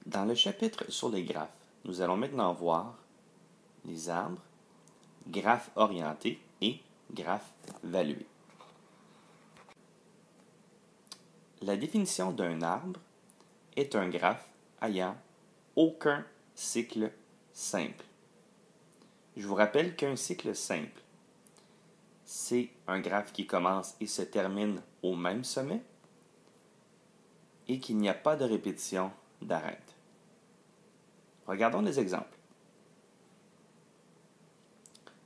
Dans le chapitre sur les graphes, nous allons maintenant voir les arbres, graphes orientés et graphes valués. La définition d'un arbre est un graphe ayant aucun cycle simple. Je vous rappelle qu'un cycle simple, c'est un graphe qui commence et se termine au même sommet et qu'il n'y a pas de répétition d'arête. Regardons les exemples.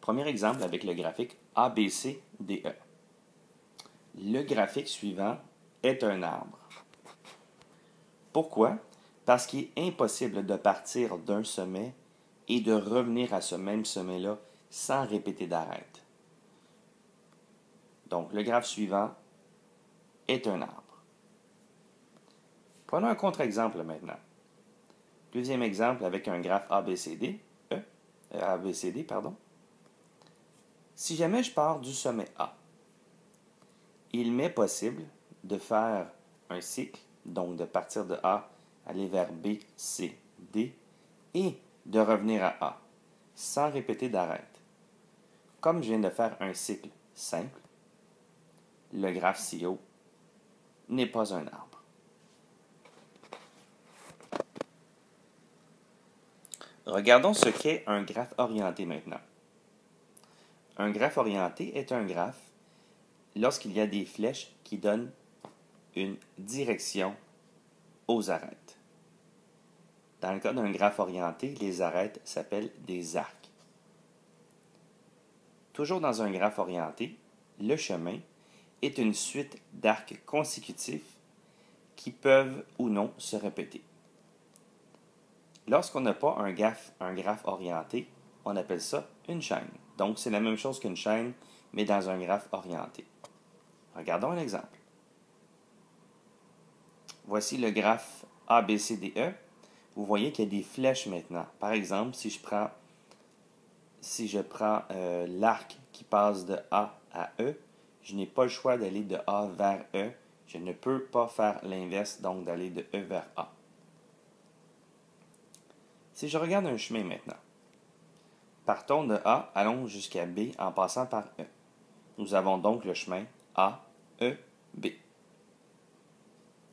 Premier exemple avec le graphique ABCDE. Le graphique suivant est un arbre. Pourquoi? Parce qu'il est impossible de partir d'un sommet et de revenir à ce même sommet-là sans répéter d'arête. Donc, le graphe suivant est un arbre. Prenons un contre-exemple maintenant. Deuxième exemple avec un graphe ABCD. Si jamais je pars du sommet A, il m'est possible de faire un cycle, donc de partir de A, aller vers B, C, D, et de revenir à A, sans répéter d'arête. Comme je viens de faire un cycle simple, le graphe ci-haut n'est pas un arbre. Regardons ce qu'est un graphe orienté maintenant. Un graphe orienté est un graphe lorsqu'il y a des flèches qui donnent une direction aux arêtes. Dans le cas d'un graphe orienté, les arêtes s'appellent des arcs. Toujours dans un graphe orienté, le chemin est une suite d'arcs consécutifs qui peuvent ou non se répéter. Lorsqu'on n'a pas un graphe orienté, on appelle ça une chaîne. Donc, c'est la même chose qu'une chaîne, mais dans un graphe orienté. Regardons un exemple. Voici le graphe ABCDE. Vous voyez qu'il y a des flèches maintenant. Par exemple, si je prends l'arc qui passe de A à E, je n'ai pas le choix d'aller de A vers E. Je ne peux pas faire l'inverse, donc d'aller de E vers A. Si je regarde un chemin maintenant, partons de A, allons jusqu'à B en passant par E. Nous avons donc le chemin A, E, B.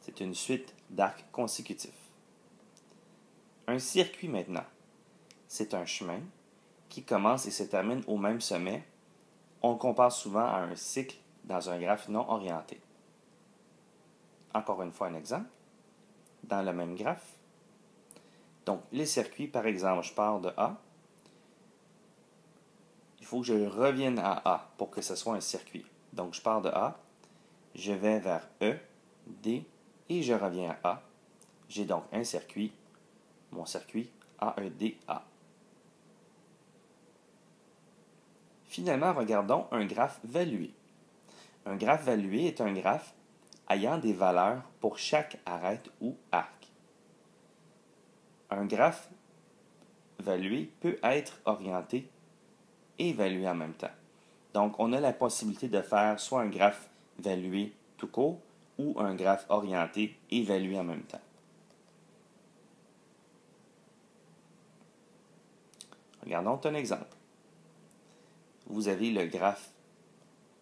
C'est une suite d'arcs consécutifs. Un circuit maintenant, c'est un chemin qui commence et se termine au même sommet. On le compare souvent à un cycle dans un graphe non orienté. Encore une fois un exemple, dans le même graphe. Donc, les circuits, par exemple, je pars de A. Il faut que je revienne à A pour que ce soit un circuit. Donc, je pars de A, je vais vers E, D, et je reviens à A. J'ai donc un circuit, mon circuit AEDA. Finalement, regardons un graphe valué. Un graphe valué est un graphe ayant des valeurs pour chaque arête ou arc. Un graphe valué peut être orienté et valué en même temps. Donc, on a la possibilité de faire soit un graphe valué tout court ou un graphe orienté et valué en même temps. Regardons un exemple. Vous avez le graphe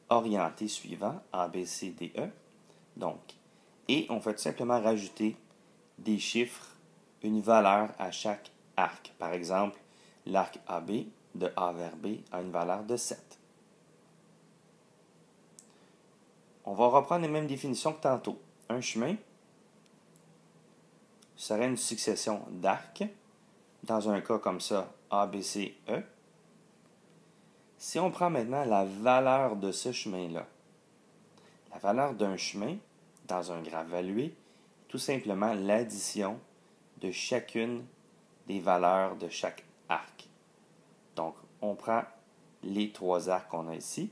orienté suivant, ABCDE. Donc, et on fait tout simplement rajouter des chiffres, une valeur à chaque arc. Par exemple, l'arc AB de A vers B a une valeur de 7. On va reprendre les mêmes définitions que tantôt. Un chemin serait une succession d'arcs. Dans un cas comme ça, ABCE. Si on prend maintenant la valeur de ce chemin-là, la valeur d'un chemin dans un graphe valué, tout simplement l'addition de chacune des valeurs de chaque arc. Donc, on prend les trois arcs qu'on a ici,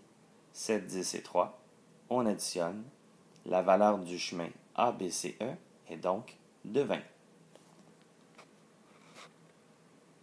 7, 10 et 3, on additionne, la valeur du chemin ABCE est donc de 20.